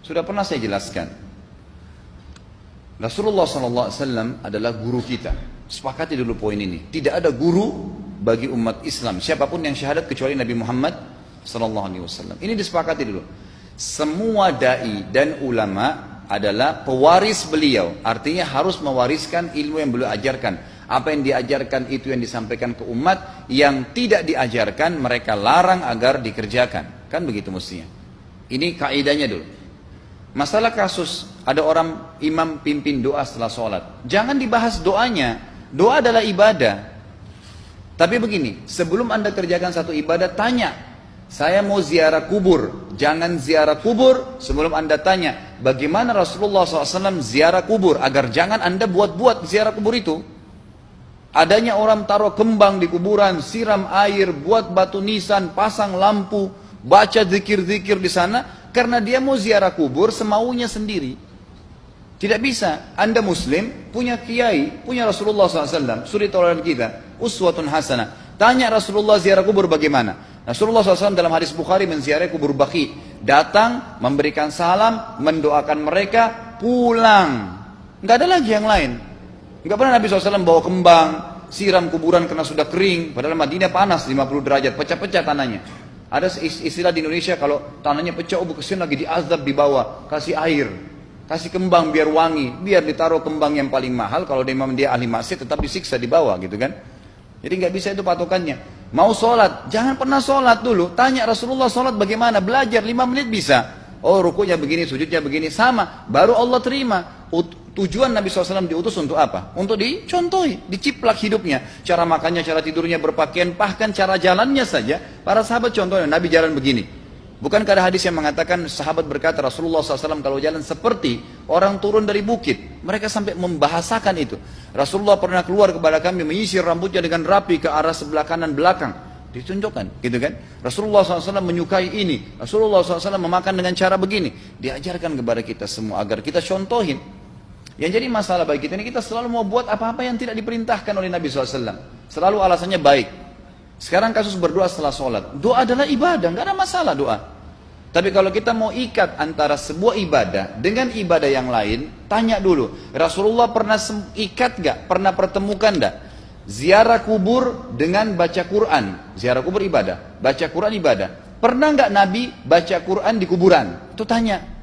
Sudah pernah saya jelaskan. Rasulullah SAW adalah guru kita. Sepakati dulu poin ini. Tidak ada guru bagi umat Islam, siapapun yang syahadat kecuali Nabi Muhammad SAW. Ini disepakati dulu. Semua dai dan ulama adalah pewaris beliau. Artinya harus mewariskan ilmu yang beliau ajarkan. Apa yang diajarkan itu yang disampaikan ke umat. Yang tidak diajarkan mereka larang agar dikerjakan. Kan begitu mestinya. Ini kaidahnya dulu. Masalah kasus ada orang imam pimpin doa setelah sholat, jangan dibahas doanya. Doa adalah ibadah. Tapi begini, sebelum anda kerjakan satu ibadah, tanya, saya mau ziarah kubur. Jangan ziarah kubur sebelum anda tanya bagaimana Rasulullah SAW ziarah kubur, agar jangan anda buat-buat ziarah kubur itu. Adanya orang taruh kembang di kuburan, siram air, buat batu nisan, pasang lampu, baca zikir-zikir di sana, karena dia mau ziarah kubur semaunya sendiri. Tidak bisa. Anda muslim, punya kiai, punya Rasulullah SAW, suri tauladan kita, uswatun hasanah. Tanya Rasulullah ziarah kubur bagaimana. Rasulullah SAW dalam hadis Bukhari menziarahi kubur Baqi. Datang, memberikan salam, mendoakan mereka, pulang. Nggak ada lagi yang lain. Nggak pernah Nabi SAW bawa kembang, siram kuburan karena sudah kering. Padahal Madinah panas 50 derajat, pecah-pecah tanahnya. Ada istilah di Indonesia kalau tanahnya pecah, kesian lagi diazab di bawah, kasih air. Kasih kembang biar wangi, biar ditaruh kembang yang paling mahal. Kalau dia ahli maksiat tetap disiksa di bawah gitu kan. Jadi nggak bisa itu patokannya. Mau sholat, jangan pernah sholat dulu. Tanya Rasulullah sholat bagaimana, belajar 5 menit bisa. Oh rukunya begini, sujudnya begini, sama. Baru Allah terima. Tujuan Nabi SAW diutus untuk apa? Untuk dicontohi, diciplak hidupnya. Cara makannya, cara tidurnya, berpakaian, bahkan cara jalannya saja. Para sahabat contohnya, Nabi jalan begini. Bukankah ada hadis yang mengatakan sahabat berkata Rasulullah SAW kalau jalan seperti orang turun dari bukit. Mereka sampai membahasakan itu. Rasulullah pernah keluar kepada kami menyisir rambutnya dengan rapi ke arah sebelah kanan belakang. Ditunjukkan, gitu kan? Rasulullah SAW menyukai ini. Rasulullah SAW memakan dengan cara begini. Diajarkan kepada kita semua agar kita contohin. Yang jadi masalah bagi kita ini, kita selalu mau buat apa-apa yang tidak diperintahkan oleh Nabi SAW. Selalu alasannya baik. Sekarang kasus berdoa setelah sholat. Doa adalah ibadah, nggak ada masalah doa. Tapi kalau kita mau ikat antara sebuah ibadah dengan ibadah yang lain, tanya dulu, Rasulullah pernah ikat nggak? Pernah pertemukan nggak? Ziarah kubur dengan baca Quran. Ziarah kubur ibadah, baca Quran ibadah. Pernah nggak Nabi baca Quran di kuburan? Itu tanya.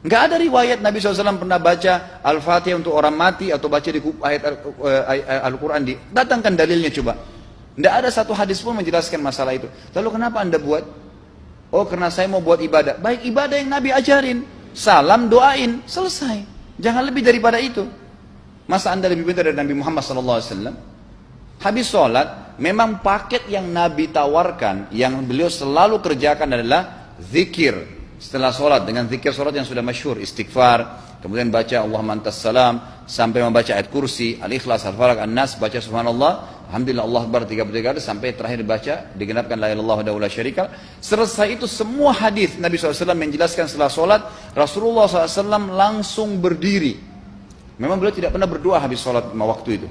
Nggak ada riwayat Nabi SAW pernah baca Al-Fatihah untuk orang mati atau baca di ayat Al-Quran. Datangkan dalilnya coba. Tidak ada satu hadis pun menjelaskan masalah itu. Lalu kenapa anda buat? Oh karena saya mau buat ibadah. Baik ibadah yang Nabi ajarin. Salam doain. Selesai. Jangan lebih daripada itu. Masa anda lebih pintar dari Nabi Muhammad SAW? Habis sholat. Memang paket yang Nabi tawarkan. Yang beliau selalu kerjakan adalah zikir. Setelah sholat. Dengan zikir sholat yang sudah masyhur. Istighfar. Kemudian baca Allahumma antas salam. Sampai membaca ayat kursi. Al-Ikhlas, Al-Falaq, An-Nas. Baca subhanallah. Alhamdulillah Allah Akbar 33 kali sampai terakhir baca digenapkan la ilaha illallah wahdahu la syarika. Selesai itu semua hadis Nabi SAW menjelaskan setelah sholat Rasulullah SAW langsung berdiri. Memang beliau tidak pernah berdoa habis sholat waktu itu.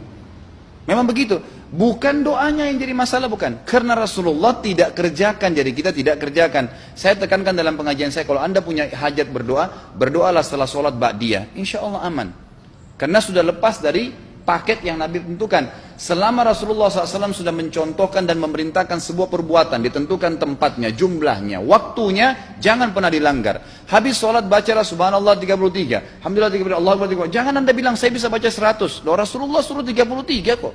Memang begitu. Bukan doanya yang jadi masalah, bukan. Karena Rasulullah tidak kerjakan, jadi kita tidak kerjakan. Saya tekankan dalam pengajian saya, kalau anda punya hajat berdoa, berdoalah setelah sholat ba'diyah. Insya Allah aman. Karena sudah lepas dari paket yang Nabi tentukan. Selama Rasulullah SAW sudah mencontohkan dan memerintahkan sebuah perbuatan, ditentukan tempatnya, jumlahnya, waktunya, jangan pernah dilanggar. Habis sholat bacalah subhanallah 33, alhamdulillah 33, Allah Akbar 33. Jangan anda bilang saya bisa baca 100. Loh, Rasulullah suruh 33 kok.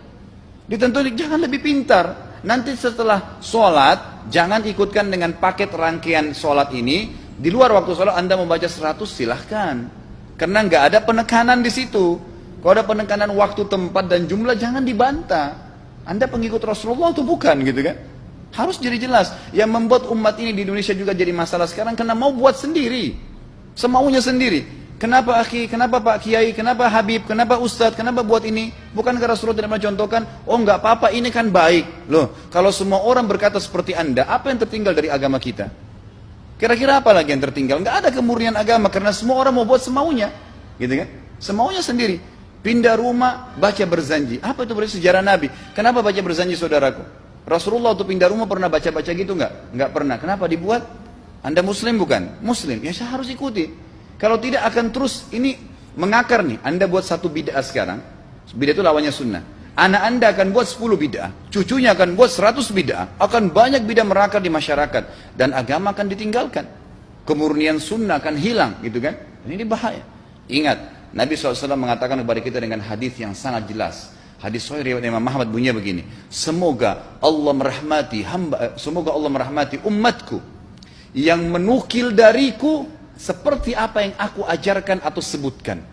Ditentukan, jangan lebih pintar. Nanti setelah sholat, jangan ikutkan dengan paket rangkaian sholat ini. Di luar waktu sholat anda membaca 100 silahkan. Karena nggak ada penekanan di situ. Kalau ada penekanan waktu, tempat, dan jumlah, jangan dibantah. Anda pengikut Rasulullah atau bukan gitu kan? Harus jadi jelas. Yang membuat umat ini di Indonesia juga jadi masalah sekarang karena mau buat sendiri. Semaunya sendiri. Kenapa akhi, kenapa Pak Kiai, kenapa Habib, kenapa Ustadz, kenapa buat ini? Bukankah Rasulullah tidak mencontohkan? Oh nggak apa-apa, ini kan baik. Loh, kalau semua orang berkata seperti Anda, apa yang tertinggal dari agama kita? Kira-kira apa lagi yang tertinggal? Nggak ada kemurnian agama karena semua orang mau buat semaunya. Gitu kan? Semaunya sendiri. Pindah rumah, baca berzanji. Apa itu berarti sejarah Nabi? Kenapa baca berzanji saudaraku? Rasulullah waktu pindah rumah pernah baca-baca gitu enggak? Enggak pernah. Kenapa dibuat? Anda muslim bukan? Muslim, ya saya harus ikuti. Kalau tidak akan terus ini mengakar nih. Anda buat satu bid'ah sekarang, bid'ah itu lawannya sunnah. Anak Anda akan buat 10 bid'ah, cucunya akan buat 100 bid'ah, akan banyak bid'ah merakar di masyarakat, dan agama akan ditinggalkan. Kemurnian sunnah akan hilang, gitu kan? Ini bahaya. Ingat, Nabi SAW mengatakan kepada kita dengan hadis yang sangat jelas. Hadis sahih riwayat Imam Ahmad bunyinya begini. Semoga Allah merahmati umatku yang menukil dariku seperti apa yang aku ajarkan atau sebutkan.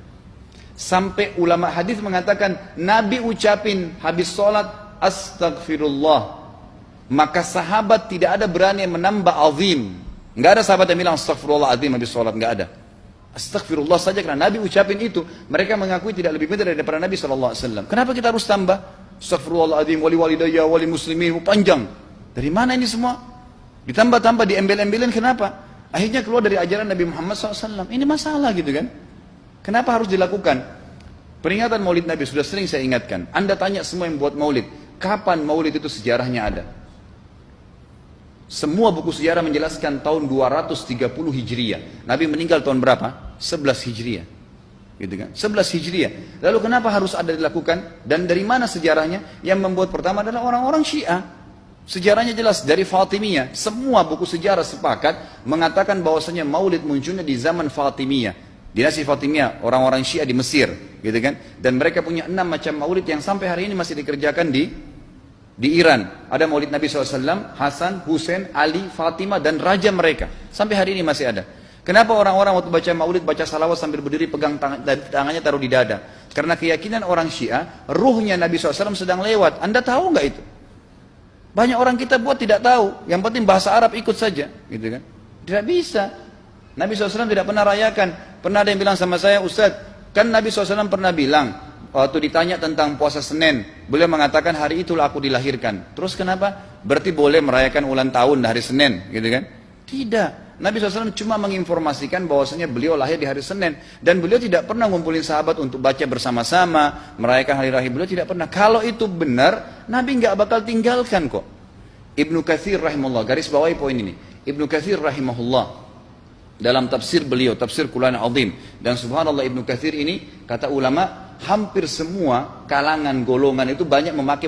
Sampai ulama hadis mengatakan Nabi ucapin habis sholat astagfirullah, maka sahabat tidak ada berani yang menambah azim. Enggak ada sahabat yang bilang astagfirullah azim habis sholat, enggak ada. Astagfirullah saja karena Nabi ucapin itu. Mereka mengakui tidak lebih pintar daripada Nabi SAW. Kenapa kita harus tambah astagfirullahaladzim wali walidayya wali muslimin, panjang? Dari mana ini semua? Ditambah-tambah, diembel-embelin, kenapa? Akhirnya keluar dari ajaran Nabi Muhammad SAW. Ini masalah gitu kan? Kenapa harus dilakukan? Peringatan maulid Nabi sudah sering saya ingatkan. Anda tanya semua yang buat maulid, kapan maulid itu sejarahnya ada? Semua buku sejarah menjelaskan tahun 230 Hijriah. Nabi meninggal tahun berapa? 11 Hijriah. Gitu kan? 11 Hijriah. Lalu kenapa harus ada dilakukan? Dan dari mana sejarahnya? Yang membuat pertama adalah orang-orang Syiah. Sejarahnya jelas dari Fatimiyah. Semua buku sejarah sepakat mengatakan bahwasanya maulid munculnya di zaman Fatimiyah. Dinasti Fatimiyah, orang-orang Syiah di Mesir, gitu kan? Dan mereka punya 6 macam maulid yang sampai hari ini masih dikerjakan di Iran. Ada maulid Nabi SAW, Hasan, Husain, Ali, Fatimah, dan raja mereka. Sampai hari ini masih ada. Kenapa orang-orang waktu baca maulid, baca salawat sambil berdiri pegang tangannya taruh di dada? Karena keyakinan orang Syiah, ruhnya Nabi SAW sedang lewat. Anda tahu nggak itu? Banyak orang kita buat tidak tahu. Yang penting bahasa Arab ikut saja, gitu kan? Tidak bisa. Nabi SAW tidak pernah rayakan. Pernah ada yang bilang sama saya, Ustaz, kan Nabi SAW pernah bilang, waktu ditanya tentang puasa Senin, beliau mengatakan hari itulah aku dilahirkan. Terus kenapa? Berarti boleh merayakan ulang tahun hari Senin, gitu kan? Tidak. Nabi SAW cuma menginformasikan bahwasanya beliau lahir di hari Senin. Dan beliau tidak pernah ngumpulin sahabat untuk baca bersama-sama, merayakan hari raya. Beliau tidak pernah. Kalau itu benar, Nabi nggak bakal tinggalkan kok. Ibnu Katsir rahimahullah, garis bawahi poin ini. Ibnu Katsir rahimahullah, dalam tafsir beliau, tafsir Quran Azim. Dan subhanallah Ibnu Katsir ini, kata ulama, hampir semua kalangan golongan itu banyak memakai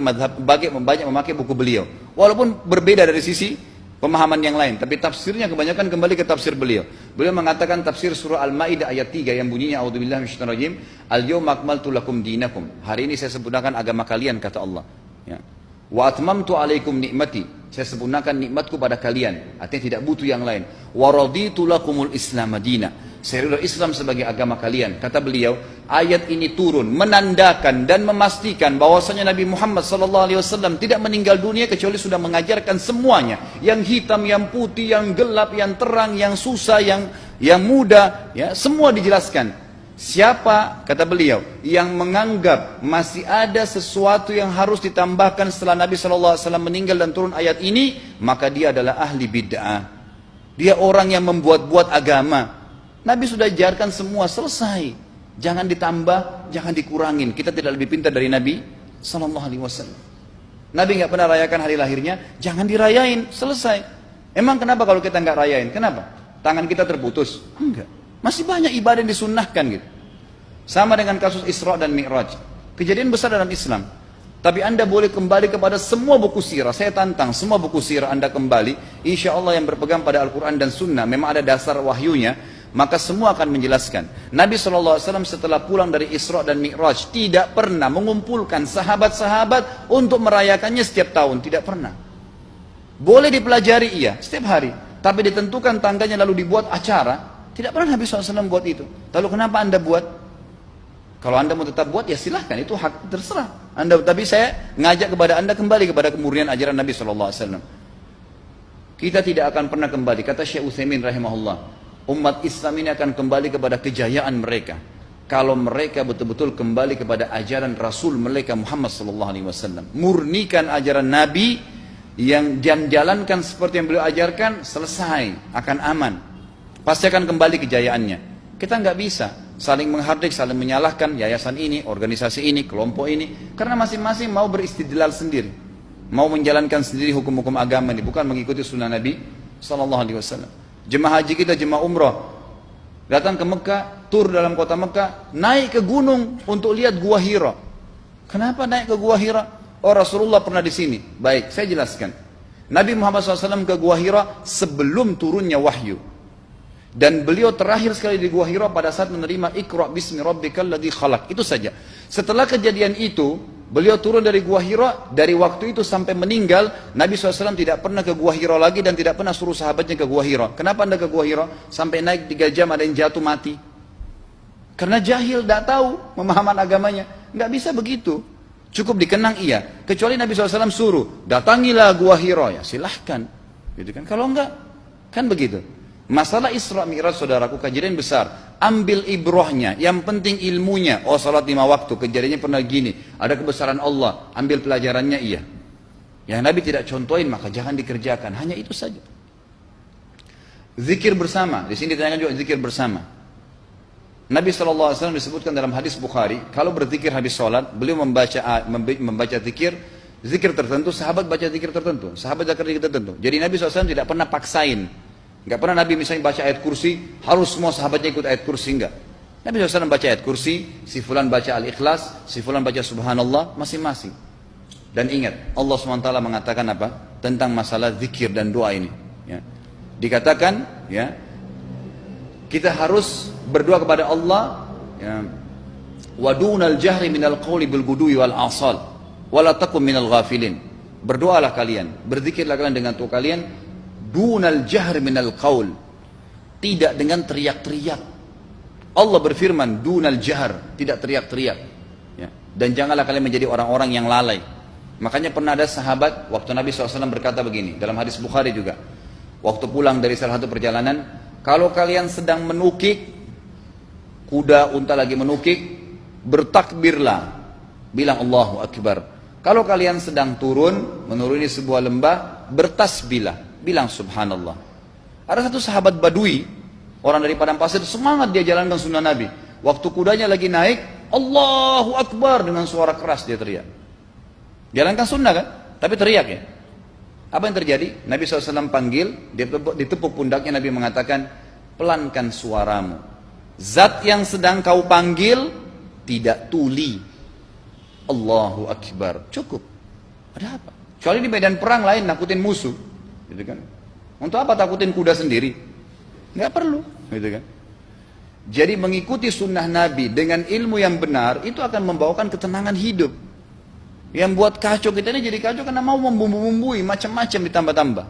banyak memakai buku beliau. Walaupun berbeda dari sisi pemahaman yang lain, tapi tafsirnya kebanyakan kembali ke tafsir beliau. Beliau mengatakan tafsir surah Al-Maidah ayat 3 yang bunyinya a'udzubillahi minasyaitonir rajim, al-yauma akmaltu lakum dinakum. Hari ini saya sempurnakan agama kalian, kata Allah. Ya. Wa atmamtu alaikum nikmati. Saya sempurnakan nikmatku pada kalian. Artinya tidak butuh yang lain. Wa raditu lakumul Islam madina. Saya ridha Islam sebagai agama kalian. Kata beliau, ayat ini turun menandakan dan memastikan bahwasanya Nabi Muhammad SAW tidak meninggal dunia kecuali sudah mengajarkan semuanya. Yang hitam, yang putih, yang gelap, yang terang, yang susah, yang muda, ya, semua dijelaskan. Siapa, kata beliau, yang menganggap masih ada sesuatu yang harus ditambahkan setelah Nabi SAW meninggal dan turun ayat ini, maka dia adalah ahli bid'ah. Dia orang yang membuat-buat agama. Nabi sudah ajarkan semua, selesai. Jangan ditambah, jangan dikurangin. Kita tidak lebih pintar dari Nabi SAW. Nabi nggak pernah rayakan hari lahirnya, jangan dirayain, selesai. Emang kenapa kalau kita nggak rayain? Kenapa? Tangan kita terputus? Enggak. Masih banyak ibadah yang disunnahkan gitu. Sama dengan kasus Isra dan Mi'raj. Kejadian besar dalam Islam. Tapi Anda boleh kembali kepada semua buku sirah. Saya tantang semua buku sirah Anda kembali. Insya Allah yang berpegang pada Al-Quran dan Sunnah, memang ada dasar wahyunya, maka semua akan menjelaskan. Nabi SAW setelah pulang dari Isra dan Mi'raj tidak pernah mengumpulkan sahabat-sahabat untuk merayakannya setiap tahun. Tidak pernah. Boleh dipelajari iya, setiap hari. Tapi ditentukan tanggalnya lalu dibuat acara. Tidak pernah Nabi SAW buat itu. Lalu kenapa Anda buat? Kalau Anda mau tetap buat, ya silahkan. Itu hak terserah Anda. Tapi saya ngajak kepada Anda kembali kepada kemurnian ajaran Nabi SAW. Kita tidak akan pernah kembali. Kata Syekh Utsaimin rahimahullah, umat Islam ini akan kembali kepada kejayaan mereka kalau mereka betul-betul kembali kepada ajaran Rasul mereka Muhammad SAW. Murnikan ajaran Nabi yang jalankan seperti yang beliau ajarkan, selesai, akan aman. Pasti akan kembali kejayaannya. Kita nggak bisa saling menghardik, saling menyalahkan yayasan ini, organisasi ini, kelompok ini, karena masing-masing mau beristidlal sendiri, mau menjalankan sendiri hukum-hukum agama ini, bukan mengikuti sunnah Nabi SAW. Jemaah haji kita, jemaah umrah, datang ke Mekah, tur dalam kota Mekah, naik ke gunung untuk lihat Gua Hira. Kenapa naik ke Gua Hira? Oh, Rasulullah pernah di sini. Baik, saya jelaskan. Nabi Muhammad SAW ke Gua Hira sebelum turunnya wahyu. Dan beliau terakhir sekali di Gua Hira pada saat menerima Iqra bismi rabbikal ladzi khalaq. Itu saja. Setelah kejadian itu, beliau turun dari Gua Hira. Dari waktu itu sampai meninggal, Nabi SAW tidak pernah ke Gua Hira lagi dan tidak pernah suruh sahabatnya ke Gua Hira. Kenapa anda ke Gua Hira? Sampai naik 3 jam ada yang jatuh mati. Karena jahil, tidak tahu pemahaman agamanya. Nggak bisa begitu. Cukup dikenang iya. Kecuali Nabi SAW suruh, datangilah Gua Hira. Ya silahkan. Gitu kan? Kalau enggak, kan begitu. Masalah Isra Mi'raj, saudaraku, kejadian besar. Ambil ibrahnya, yang penting ilmunya. Oh, salat 5 waktu, kejadiannya pernah gini. Ada kebesaran Allah, ambil pelajarannya iya. Yang Nabi tidak contohin, maka jangan dikerjakan. Hanya itu saja. Zikir bersama, di sini ditanyakan juga zikir bersama. Nabi SAW disebutkan dalam hadis Bukhari, kalau berzikir habis sholat, beliau membaca zikir tertentu, sahabat baca zikir tertentu, sahabat baca zikir tertentu. Jadi Nabi SAW tidak pernah paksain. Enggak pernah Nabi misalnya baca ayat kursi, harus semua sahabatnya ikut ayat kursi, enggak. Nabi SAW baca ayat kursi, si fulan baca al-ikhlas, si fulan baca subhanallah, masing-masing. Dan ingat, Allah SWT mengatakan apa? Tentang masalah zikir dan doa ini. Ya. Dikatakan, ya, kita harus berdoa kepada Allah, ya, wadunal jahri minal qawli bil gudui wal asal, wala takum minal ghafilin. Berdoalah kalian, berzikirlah kalian dengan tuh kalian, dunal jahr minal qaul, tidak dengan teriak-teriak. Allah berfirman dunal jahr, tidak teriak-teriak, ya. Dan janganlah kalian menjadi orang-orang yang lalai. Makanya pernah ada sahabat, waktu Nabi SAW berkata begini, dalam hadis Bukhari juga, waktu pulang dari salah satu perjalanan, kalau kalian sedang menukik, kuda unta lagi menukik, bertakbirlah, bilang Allahu Akbar. Kalau kalian sedang menuruni sebuah lembah, bertasbihlah, bilang subhanallah. Ada satu sahabat badui, orang dari padang pasir, semangat dia jalankan sunnah Nabi. Waktu kudanya lagi naik, Allahu Akbar, dengan suara keras dia teriak. Jalankan sunnah kan? Tapi teriak ya. Apa yang terjadi? Nabi SAW panggil, ditepuk pundaknya, Nabi mengatakan, pelankan suaramu. Zat yang sedang kau panggil tidak tuli. Allahu Akbar. Cukup. Ada apa? Kecuali di medan perang lain nakutin musuh. Gitu kan? Untuk apa takutin kuda sendiri? Nggak perlu, gitu kan? Jadi mengikuti sunnah Nabi dengan ilmu yang benar itu akan membawakan ketenangan hidup. Yang buat kacau kita ini jadi kacau karena mau membumbu-bumbui macam-macam ditambah-tambah.